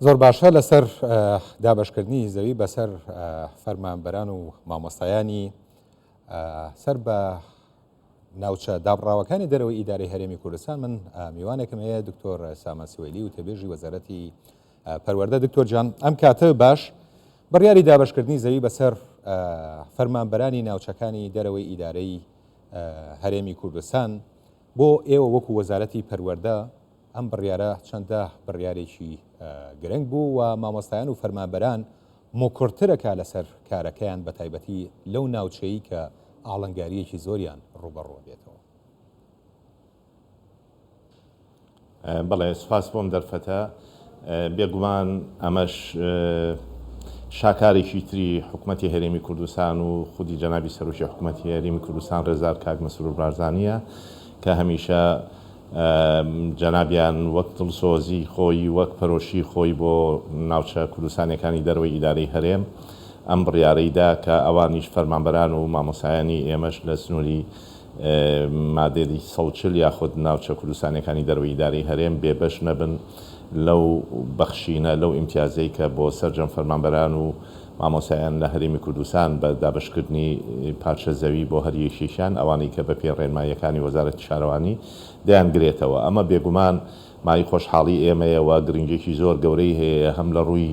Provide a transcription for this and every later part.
زۆر باشە لەسەر دابەشکردنی زەوی بەسەر فەرمانبەران و مامۆستایانی سەر بە ناوچە دابڕاوەکانی دەرەوەی ئیدارەی هەرێمی کوردستان. من میوانێکم هەیە دکتۆر سامان سوێلی و تێبێژی وەزارەتی پەروەردە. دکتۆر جان، ئەم کاتە باش بڕیاری دابەشکردنی زەوی بەسەر فەرمانبەرانی ناوچەکانی دەرەوەی ئیدارەی هەرێمی کوردستان بۆ ئێوە وەکو وەزارەتی پەروەردە ئەم بڕیارە چەندە بڕیارێکی گرنگ بوو و مامۆستایان و فەرمانبەران مۆکۆرترەکە لەسەر کارەکەیان بە تایبەتی لەو ناوچەیی کە ئاڵنگاریەکی زۆریان ڕوبەڕوە بێتەوە. بەڵێ سوپاس بۆم دەرفەتە. بێگومان ئەمەش شاکارێکی تری حکوومەتی هەرێمی کوردستان و خودی جەنابی سەرۆکی حکوومەتی هەرێمی کوردستان ڕێزار کاک مەسرور بارزانیە کە هەمیشە جەنابیان وەک دڵسۆزی خۆی وەک پەرۆشی خۆی بۆ ناوچە کوردستانەکانی دەرەوەی ئیدارەی هەرێم ئەم بڕیارەیدا کە ئەوانیش فەرمانبەران و مامۆسایانی ئێمەش لە سنووری مادەی 140 یاخود ناوچە کوردستانەکانی دەرەوەی ئیدارەی هەرێم بێبەش نەبن لەو بەخشینە لەو ئیمتیازەی کە بۆ سەرجەم فەرمانبەران و مامۆسایان لە هەرێمی کوردستان بە دابەشکردنی پارچە زەوی بۆ هەر یەکێکیان ئەوانەی کە بە پێی ڕێنماییەکانی وەزارەتی شارەوانی دەیانگرێتەوە. ئەمە بێگومان مای خۆشحاڵی ئێمەیەوە گرنگێکی زۆر گەورەی هەیە هەم لە ڕووی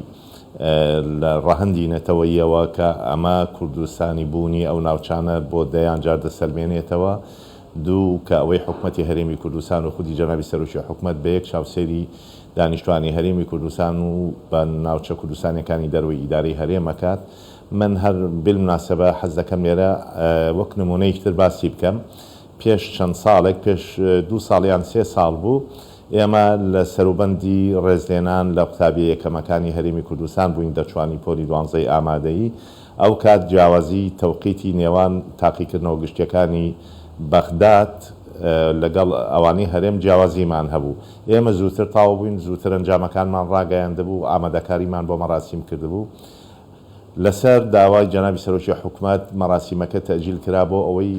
لە ڕەهەندی نەتەوەیەوە کە ئەمە کوردستانی بوونی ئەو ناوچانە بۆ دەیان جار دەسەلمێنێتەوە، دوو کە ئەوەی حکوومەتی هەرێمی کوردستان و خودی جەنابی سەرۆکی حکوومەت بە یەک چاوسێری دانیشتوانی هەرێمی کوردستان و بە ناوچە کوردستانەکانی دەرەوەی ئیدارەی هەرێمەکات. من هەر بالمناسبە حەز دەکەم لێرە وەک نمونەیەکتر باسی بکەم. پێش چەند ساڵێک پێش 2 ساڵیان 3 ساڵ بوو ئێمە لە سەروبەندی ڕێزلێنان لە قوتابی یەکەمەکانی هەرێمی کوردستان بووین دەرچوانی پۆلی 12 ئامادەیی. ئەو کات جیاوازی تەوقیتی نێوان تاقیکردنەوە گشتیەکانی بەغداد لەگەڵ ئەوانەی هەرێم جیاوازیمان هەبوو. ئێمە زووتر تاو بووین، زووتر ئەنجامەکانمان ڕاگەیاندەبوو، ئامادەکاریمان بۆ مەراسیم کردبوو. لەسەر داوای جەنابی سەرۆکی حکوومەت مەراسیمەکە تەجیل کرا بۆ ئەوەی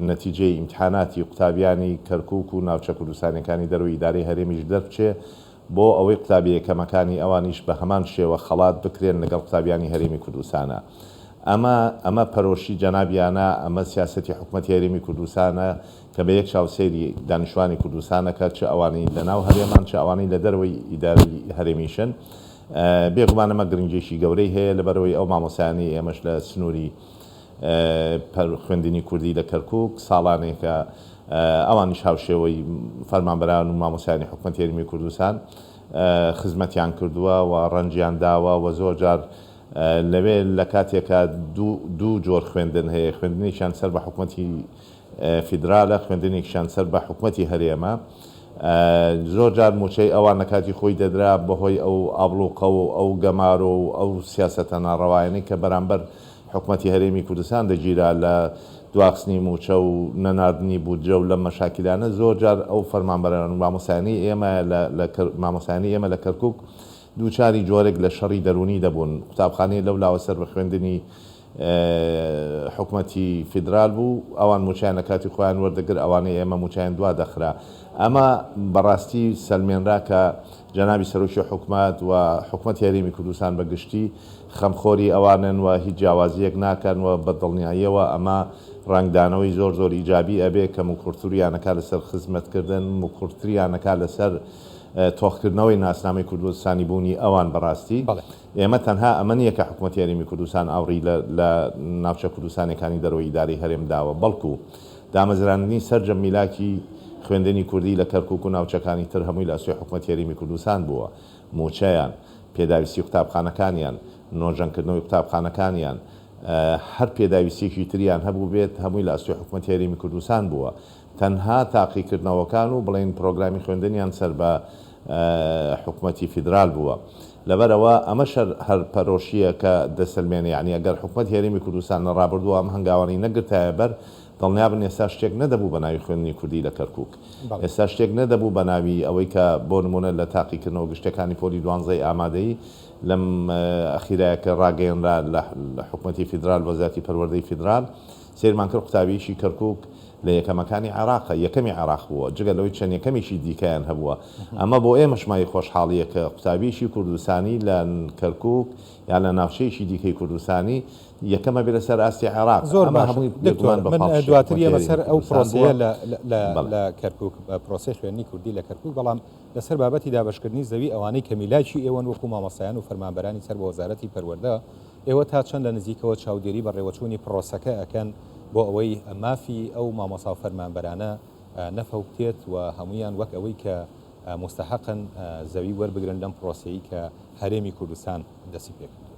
نەتیجەی ئیمتحاناتی قوتابیانی کەرکووک و ناوچە کوردستانەکانی دەرەوەی ئیدارەی هەرێمیش دەربچێ بۆ ئەوەی قوتابی یەکەمەکانی ئەوانیش بە هەمان شێوە خەڵات بکرێن لەگەڵ قوتابیانی هەرێمی کوردستانە. ئەمە پەرۆشی جەنابیانە، ئەمە سیاسەتی حکوومەتی هەرێمی کوردستانە کە بە یەک چاوسێری دانیشتوانی کوردستانەکە چه ئەوانەی لەناو هەرێمان چه ئەوانەی لە دەرەوەی ئیدارەی هەرێمیشن. بێگومان ئەمە گرنگێکی گەورەی هەیە لەبەرەوەی ئەو مامۆسایانی ئێمەش لە سنووری خوێندنی کوردی لە کەرکووک ساڵانێکە ئەوانیش هاوشێوەی فەرمانبەران و مامۆسایانی حکوومەتی هەرێمی کوردستان خزمەتیان کردووە و ڕەنجیان داوە و زۆر جار لەوێ لە کاتێکە دوو جۆر خوێندن هەیە، خوێندنێکیان سەر بە حکوومەتی فیدرالە، خوێندنێکیان سەر بە حکوومەتی هەرێمە. زۆر جار موچەی ئەوان نەکاتی خۆی دەدرا بەهۆی ئەو ئابڵوقە و ئەو گەمار و ئەو سیاسەتە ناڕەوایانەی کە بەرامبەر حکوومەتی هەرێمی کوردستان دەگیرا لە دواخستنی موچە و نەناردنی بودجە و لە مەشاکلانە. زۆر جار ئەو فەرمانبەران و مامۆسایانی ئێمە لە کەرکووک دووچاری جۆرێک لە شەڕی دەرونی دەبوون. قوتابخانەی لەولاوە سەر بە خوێندنی حکوومەتی فیدرال بوو، ئەوان موچیان لە کاتی خۆیان وەردەگر، ئەوانەی ئێمە موچیان دوا دەخرا. ئەمە بەڕاستی سەلمێنرا کە جەنابی سەرۆکی حکوومەت و حکوومەتی هەرێمی کوردستان بەگشتی خەمخۆری ئەوانن و هیچ جیاوازیەک ناکەن و بەدڵنیاییەوە ئەمە ڕنگدانەوەی زۆر زۆر ئیجابی ئەبێ کە موکورتوریانەکە لەسەر خزمەتکردن، موکورتریانەکە لەسەر تۆخکردنەوەی ناسنامەی کوردستانی بوونی ئەوان. بەڕاستی ئێمە تەنها ئەمە نییە کە حکوومەتی هەرێمی کوردستان ئاوڕی لە ناوچە کوردستانەکانی دەرەوەی ئیدارەی هەرێم داوە، بەڵکو دامەزرانی سەرجەم میلاکی خوێندنی کوردی لە کەرکووک و ناوچەکانی تر هەمووی لە ئەسوی حکوومەتی هەرێمی کوردستان بووە. موچەیان، پێداویستی قوتابخانەکانیان، نۆژەنکردنەوەی قوتابخانەکانیان، هەر پێداویستێکی تریان هەبوو بێت هەمووی لە ئەسوی حکوومەتی هەرێمی کوردستان بووە. تەنها تاقیکردنەوەکان و بڵێن پرۆگرامی خوێندنیان سەر بە حکوومەتی فیدرال بووە. لەبەرەوە ئەمەش هەر پەرۆشیە کە دەسەلمێنێ، یعنی ئەگەر حکوومەتی هەرێمی کوردستان لە ڕابردووە ئەم هەنگاوانی نەگرتایە بەر دڵنیابن ئێستا شتێک نەدەبوو بە ناوی خوێندنی کوردی لە کەرکووک، ئێستا شتێک نەدەبوو بە ناوی ئەوەی کە بۆ نمونە لە تاقیکردنەوە گشتەکانی پۆلی 12 ئامادەیی لەم ئەخیرایەکە ڕاگەیەنرا لە حکوومەتی فیدرال وەزارەتی پەروەردەی فیدرال سێرمان کرد قوتابیشی کەرکووک لە یەکەمەکانی عێراق یەکەمی عێراق بووە جگە لەوەی چەند یەکەمیشی دیکەیان هەبووە ئەمە بۆ ئێمەشمای خۆشحاڵیە کە قوتابیشی کوردستانی لە کەرکووک یا لە ناوچەیەشی دیکەی کوردستانی یەکەمە بێ لەسەر ئاستی عێراق زۆر من دواتر ئێمەسەر ئەو پرۆسەیە لە کەرکووک پرۆسی خوێندنی کوردی لە کەرکووک بەڵام لەسەر بابەتی دابەشکردنی زەوی ئەوانەی کە میلایکی ئێوەن وەکو مامۆستایان و فەرمانبەرانی سەر بە وەزارەتی پەروەردە ئێوە تا چەند لە نزیکەوە چاودێری بە ڕێوەچوونی پرۆسەکە ئەکەن بۆ ئەوەی مافی ئەو مامۆستا و فەرمانبەرانە نەفەوتێت و هەمویان وەک ئەوەی کە مستحقن زەوی وەربگرن لەم پرۆسەیە کە هەرێمی کوردستان دەستی پێکرد.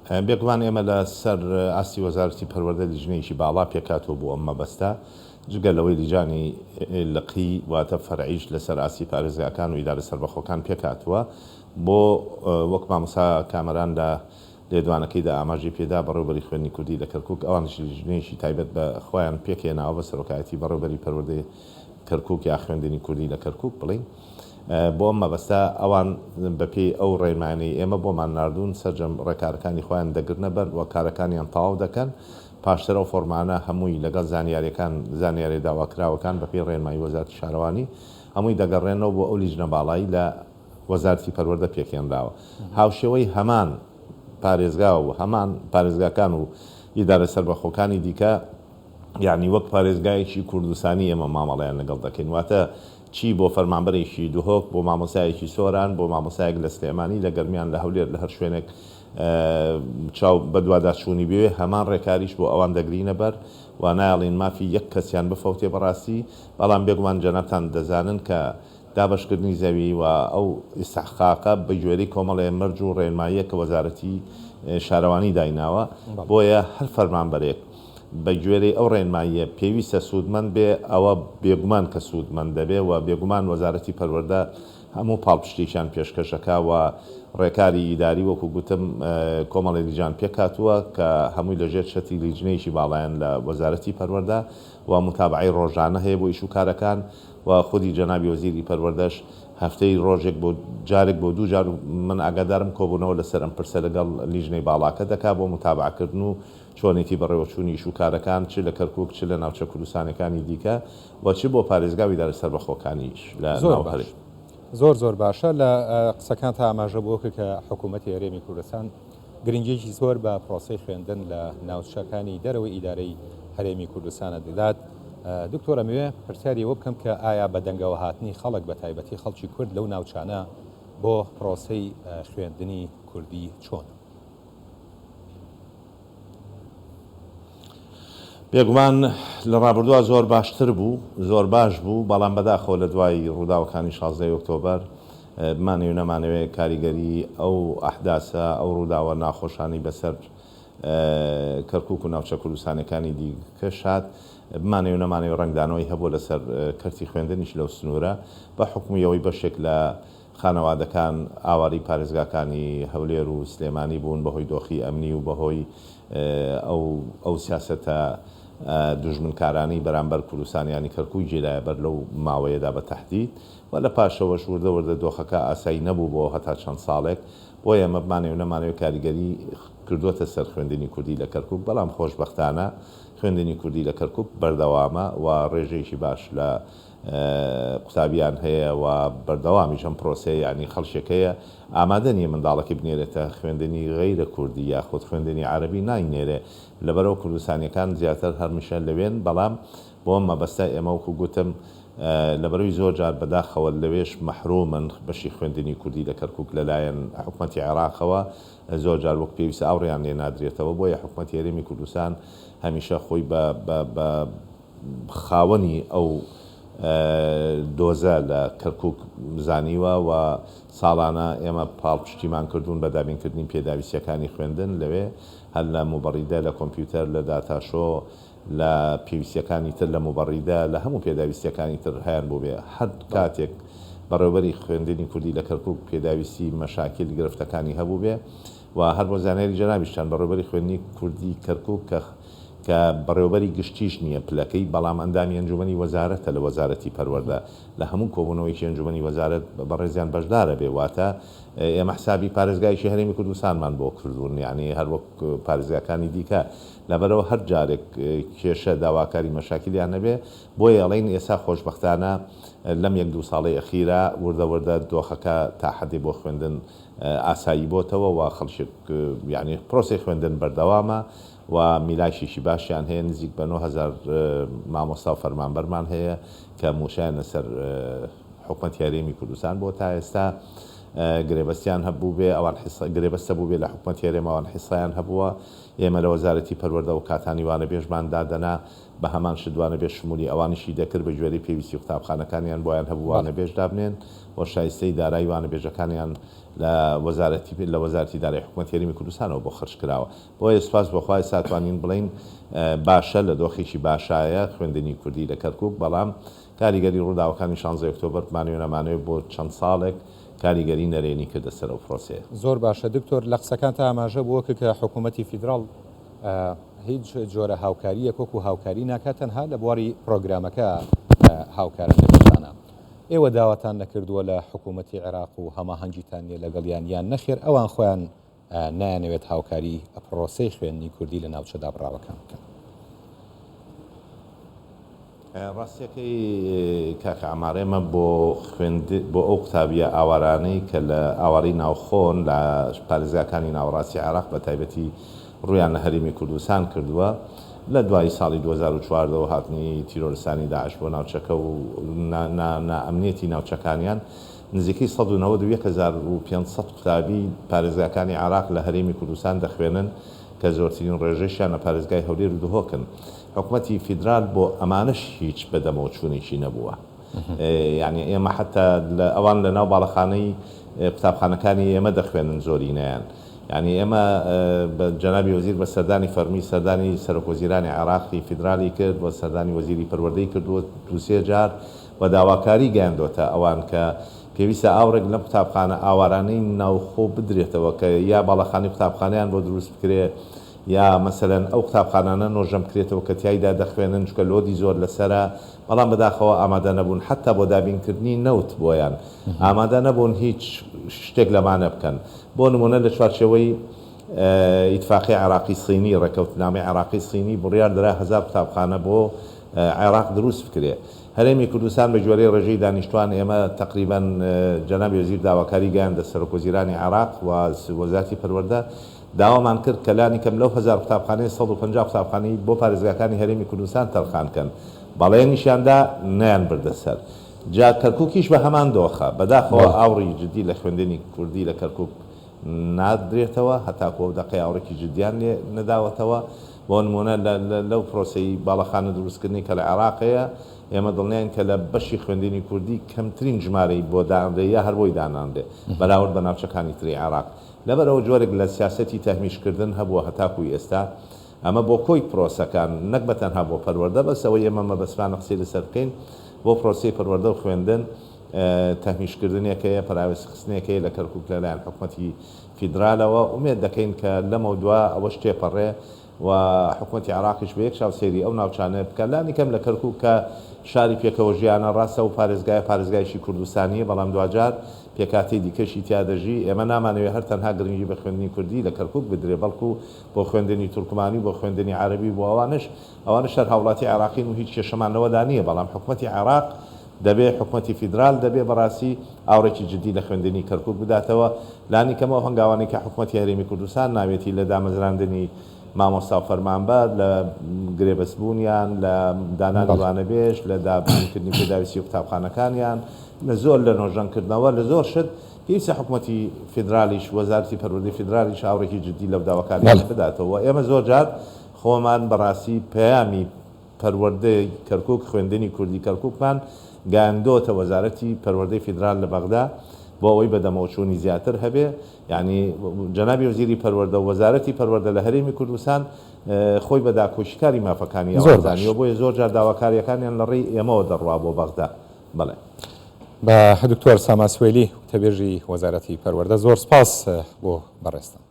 بێگومان ئێمە لە سەر ئاستی وەزارەتی پەروەردە لیژنەیەکی باڵا پێکاتەوە بۆ ئەم مەبەستە جگە لەوەی لیجانی لقی واتە فەرعیش لەسەر ئاستی پارێزگاکان و ئیدارە سەربەخۆکان پێکاتوە بۆ وەک مامۆستا کامەران لە لێدوانەکەیدا ئاماژی پێدا بەڕێوەبەری خوێندنی کوردی لە کەرکووک ئەوانش لیژنەیەکی تایبەت بە خۆیان پێکێناوە بە سەرۆکایەتی بەڕێوەبەری پەروەردەی کەرکووک یا خوێندنی کوردی لە کەرکووک بڵین بۆ مەبەستا ئەوان بەپێی ئەو ڕێنمانەی ئێمە بۆمان نردون سەرجەم ڕێکارەکانی خۆیان دەگرنە بەر و کارەکانیان تەواو دەکەن پاشترە و فۆرمانە هەمووی لەگەڵ زانیاریەکان زانیاری داواکراوەکان بەپێی ڕێنمایی وەزارەتی شارەوانی هەمووی دەگەڕێنەوە بۆ ئەو لیژنە باڵایی لە وەزارەتی پەروەردە پێکێنراوە هاوشێوەی هەمان پارێزگا و هەمان پارێزگاکان و ئیدارە سەربەخۆکانی دیکە یعنی وەک پارێزگایەکی کوردستانی ئێمە مامەڵەیان لەگەڵ دەکەین واتە چی بۆ فەرمانبەرێکی دوهۆک بۆ مامۆسایەکی سۆران بۆ مامۆسایەک لە سلێمانی لە گەرمیان لە هەولێر لە هەر شوێنێک چاو بەدواداچوونی بوێ هەمان ڕێکاریش بۆ ئەوان دەگرینە بەر و نایڵین مافی یەک کەسیان بفەوتێ بەڕاستی بەڵام بێگومان جەنابتان دەزانن کە دابشکردنی زەوی و ئەو ئیستحقاقە بە گوێرەی کۆمەڵێ مەرج و ڕێنماییە کە وەزارەتی شارەوانی دایناوە بۆیە هەر فەرمانبەرێک بە گوێرەی ئەو ڕێنماییە پێویستە سوودمەند بێ ئەوە بێگومان کە سوودمەند دەبێ و بێگومان وەزارەتی پەروەردە هەموو پاڵپشتێکیان پێشکەشەکە و ڕێکاری ئیداری وەکو گوتم کۆمەڵی لیژان پێکاتووە کە هەمووی لەژێر شەتی لیژنەیەکی باڵایەن لە وەزارەتی پەروەردە و متابعی ڕۆژانە هەیە بۆ ئیش و کارەکان و خودی جەنابی وەزیری پەروەردەش هەفتەی ڕۆژێک بۆ جارێک بۆ دوو جار من ئاگادارم کۆبوونەوە لەسەر ئەم پرسە لەگەڵ لیژنەی باڵاکە دەکا بۆ متابعکردن و چۆنێتی بەڕێوەچوونی ئیش و کارەکان چ لە کەرکووک چ لە ناوچە کوردستانەکانی دیکە و چ بۆ پارێزگاوی ئیدارە سەربەخۆکانیش لە ناوهەرێ زۆر باشە لە قسەکان تا ئاماژە بۆکە کە حکوومەتی هەرێمی کوردستان گرنگێکی زۆر بە پرۆسەی خوێندن لە ناوچەکانی دەرەوەی ئیدارەی هەرێمی کوردستانە دەدات دکتۆرە ئەمەوێ پرسیاری ئەوە بکەم کە ئایا بە دەنگەوە هاتنی خەڵک بە تایبەتی خەڵکی کورد لەو ناوچانە بۆ پرۆسەی خوێندنی کوردی چۆن؟ بێگومان لە ڕابردووە زۆر باشتر بوو زۆر باش بوو بەڵام بەداخەوە لە دوای ڕووداوەکانی 16 ئۆکتۆبەر بمانەوێ نەمانەوێت کاریگەری ئەو ئەحداسە ئەو ڕووداوە ناخۆشانی بەسەر کەرکووک و ناوچە کوردستانەکانی دیکە شاد بمانەوێ نەمانەوێ ڕنگدانەوەی هەبوو لەسەر کەرتی خوێندنیش لەو سنوورە بە حکومیەوەی بەشێک لە خانەوادەکان ئاواری پارێزگاکانی هەولێر و سلێمانی بوون بەهۆی دۆخی ئەمنی و بەهۆی ئەو سیاسەتە دوژمنکارانی بەرامبەر کوردستانیانی کەرکووی جێلایە بەر لەو ماوەیەدا بە تەحدید و لە پاشەوەش وردە دۆخەکە ئاسایی نەبوو بۆ هەتا چەند ساڵێک بۆ ئێمە بمانێ و نەمانەوێت کاریگەری کردووەتە سەر خوێندنی کوردی لە کەرکووک بەڵام خۆشبەختانە خوێندنی کوردی لە کەرکووک بەردەوامە و ڕێژەیەکی باش لە قوتابیان هەیە و بەردەوامیش ئەم پرۆسەیە ینی خەڵشێکەیە ئامادە نیە منداڵەکەی بنێرێتە خوێندنی غەیرە کوردی یاخود خوێندنی عەرەبی ناینێرێ لەبەرەوە کوردستانیەکان زیاتر هەرمیشە لەوێن بەڵام بۆ مەبەستە ئێمە وەکو گوتم لەبەرەوەی زۆر جار بەداخەوە لەوێش مەحرومن بەشی خوێندنی کوردی لە کەرکووک لەلایەن حکوومەتی عێراقەوە زۆر جار وەک پێویستە ئاوڕیان لێ نادرێتەوە بۆیە حکوومەتی هەرێمی کوردستان هەمیشە خۆی بە خاوەنی ئەو دۆزە لە کەرکووک زانیوە و ساڵانە ئێمە پاڵپشتیمان کردوون بە دابینکردنی پێداویستیەکانی خوێندن لەوێ هەر لە موبەڕیدە لە کۆمپیوتەر لە داتاشۆ لە پێویستیەکانی تر لە موبەڕیدە لە هەموو پێداویستیەکانی تر هەیان بۆ بێ هەر کاتێک بەڕێوەبەری خوێندنی کوردی لە کەرکووک پێداویستی مەشاکل گرفتەکانی هەبوو بێ و هەر بۆ زانیاری جەنابیشتان بەڕێوەبەری خوێندنی کوردی کەرکووک کە بەڕێوەبەری گشتیش نییە پلەکەی بەڵام ئەندامی ئەنجومەنی وەزارەتە لە وەزارەتی پەروەردە لە هەموو کۆبوونەوەیکی ئەنجومەنی وەزارەت بەڕێزیان بەشدارە بێ واتە ئێمە حسابی پارێزگایشی هەرێمی کوردستانمان بۆ کردوون یعنی هەر وەک پارێزگاکانی دیکە لەبەرەوە هەر جارێک کێشە داواکاری مەشاکلیان نەبێ بۆیە ئەڵێن ئێستا خۆشبەختانە لەم 1-2 ساڵی ئەخیرە وردە دۆخەکە تا حەدێ بۆ خوێندن ئاسایی بۆتەوە و خەڵشێک یعنی پرۆسی خوێندن بەردەوامە و میلایشیشی باشیان هەیە نزیک بە 9,000 مامۆستا و فەرمانبەرمان هەیە کە موشایانە سەر حکومەتی هەرێمی کوردستان بۆ تا ئێستا گرێبەستیان هەبوو بێ ئەوان گرێبەستە بوو بێ لە حکومەتی هەرێمەوان حیسایان هەبووە ئێمە لە وەزارەتی پەروەردە و کاتانی وانە بێژمان دادەنا بە هەمان شدوانە بێ شمولی ئەوانیشی دەکرد بە گوێرەی پێویستی و قوتابخانەکانیان بۆیان هەبووانە بێژ دابنێن بۆ شایستەی دارایی وانە بێژەکانیان لە وەزارەتی دارایی حکومەتی هەرێمی کوردستانەوە بۆ خرج کراوە بۆیە سوپاس بەخوای ساتوانین بڵین باشە لە دۆخێکی باشایە خوێندنی کوردی لە کەرکووک بەڵام کاریگەری ڕووداوەکانی 16 ئۆکتۆبەر مانوێنەمانەوە بۆ چەند ساڵێک کاریگەری نەرێنی کردە سەر ئەو پرۆسەیە زۆر باشە دکتۆر لە قسەکانتە ئاماژە بووە کە حکوومەتی فیدراڵ هیچ جۆرە هاوکاریە کۆکو هاوکاری ناکات تەنها لە بواری پرۆگرامەکە هاوکارە لەگەڵتانە ئێوە داواتان نەکردووە لە حکوومەتی عێراق و هەماهەنگیتان نیە لەگەڵیان یان نەخێر ئەوان خۆیان نایانەوێت هاوکاری پرۆسەی خوێندنی کوردی لە ناوچەدا بڕاوەکان بکەن ڕاستیەکەی کاکە ئامارێمە بۆ ئەو قوتابیە ئاوارانەی کە لە ئاواری ناوخۆن لە پارێزگاکانی ناوەڕاستی عێراق بە تایبەتی ڕویان لە هەرێمی کوردستان کردووە لە دوای ساڵی 2014 هاتنی تیرۆریستانی داعش بۆ ناوچەکە و نائەمنیەتی ناوچەکانیان نزیکەی 191,500 قوتابی پارێزگاکانی عێراق لە هەرێمی کوردستان دەخوێنن کە زۆرترین ڕێژەیشیان لە پارێزگای هەولێر و دهۆکن حکومەتی فیدرال بۆ ئەمانش هیچ بەدەمەوە چوونێکی نەبووە یعنی ئێمە حتا ئەوان لە ناو باڵەخانەی قوتابخانەکانی ئێمە دەخوێنن زۆرینەیان یعنی ئێمە بە جەنابی وەزیر بە سەردانی فەرمی سەردانی سەرۆکوەزیرانی عێراقی فیدرالی کرد بۆ سەردانی وەزیری پەروەردەی کردووە دووسێ جار و داواکاری گەیاندۆتە ئەوان کە پێویستە ئاورێک لەم قوتابخانە ئاوارانەی ناوخۆ بدرێتەوە کە یا باڵەخانی قوتابخانەیان بۆ دروست بکرێ یا مەسەلەن ئەو قوتابخانانە نۆژەم بکرێتەوە کە تیایدا دەخوێنن چکە لۆدی زۆر لەسرە بەڵام بەداخەوە ئامادە نەبوون حتا بۆ دابینکردنی نەوت بۆیان ئامادە نەبوون هیچ شتێک لەمانە بکەن بۆ نمونە لە چوارچێوەی ئیتفاقی عێراقی سینی ڕێکەوتنامەی عێراقی سینی بڕیار درا 1000 قوتابخانە بۆ عێراق دروست بکرێ هەرێمی کوردستان بە گوێرەی ڕێژەی دانیشتوان ئێمە تقریبا جەنابی وەزیر داواکاری گەیاندە سەرۆکوەزیرانی عێراق و وەزارەتی پەروەردە داوامان کرد کە لانی کەم لەو 1000 قوتابخانەی 150 قوتابخانەی بۆ پارێزگاکانی هەرێمی کوردستان تەرخانکەن بەڵێنیشیاندا نەیان بردەسەر جا کەرکووکیش بە هەمان دۆخە بەداخەوە ئاوڕی جدی لە خوێندنی کوردی لە کەرکووک نادرێتەوە هەتاکو ئەو دەقەی ئاوڕێکی جدیان لێ نەداوەتەوە بۆ نمونە لەو پرۆسەی باڵەخانە دروستکردنی کە لە عێراقەیە ئێمە دڵنیان کە لە بەشی خوێندنی کوردی کەمترین ژمارەی بۆ دانرێ یا هەر بۆی داناندێ بەراورد بە ناوچەکانی تری عێراق لەبەرەوە جۆرێک لە سیاسەتی تەهمیشکردن هەبووە هەتاکوی ئێستا ئەمە بۆ کۆی پرۆسەکان نەک بە تەنها بۆ پەروەردە بەسەوە ئێمە مەبەستمانە قسەی لەسەر بکەین بۆ پرۆسەی پەروەردە و خوێندن تەهمیشکردنێکەیە پراوێستخستنێکەیە لە کەرکووک لەلایەن حکومەتی فیدرالەوە ئومێد دەکەین کە لەمە دووە ئەوەش تێپەڕێ و حکومەتی عێراقیش بە یەک چاوسێری ئەو ناوچانە بکە لانی کەم لە کەرکووک کە شاری پێکەوە ژیانە ڕاستە و پارێزگایشی کوردستانیە بەڵام دوجار پێکاتی دیکەشی تیادەژی ئێمە نامانەوێت هەر تەنها گرنگی بە خوێندنی کوردی لە کەرکووک بدرێ بەڵکو بۆ خوێندنی تورکمانی بۆ خوێندنی عەربی بۆ ئەوانش هەر هاوڵاتی عێراقین و هیچ کێشەمانەوەدا نییە بەڵام حکومەتی عێراق دەبێ حکومەتی فیدرال دەبێ بەڕاستی ئاوڕێکی جدی لە خوێندنی کەرکووک بداتەوە لانی کەمەوە هەنگاوانی کە حکومەتی هەرێمی کوردستان ناوێتی لە دامەزراندنی مامۆستا و فەرمانبەر لە گرێبەستبوونیان لە دانانی وانەبێژ لە دابینکردنی پێداویستی و قوتابخانەکانیان لە زۆر لە نۆژەنکردنەوە لە زۆر شت پێویستە حکومەتی فیدرالیش وەزارەتی پەروەردەی فیدرالیش ئاوڕێکی جدی لەو داواکاریان بداتەوە ئێمە زۆر جار خۆمان بەڕاستی پەیامی پەروەردەی کەرکووک خوێندنی کوردی کەرکووکمان گەیاندۆتە وەزارەتی پەروەردەی فیدرال لە بەغدا بۆ ئەوەی بەدەمەوەچوونی زیاتر هەبێ یعنی جەنابی وەزیری پەروەردە و وەزارەتی پەروەردە لە هەرێمی کوردستان خۆی بە داکۆشیکاری مافەکانی ئەوەزانیەوە بۆیە زۆر جار داواکاریەکانیان لە ڕێی ئێمەوە دەڕوا بۆ بەغدا بڵێ بە دکتۆر ساماسوێلی تەبێژی وەزارەتی پەروەردە زۆر سپاس بۆ بەڕێستان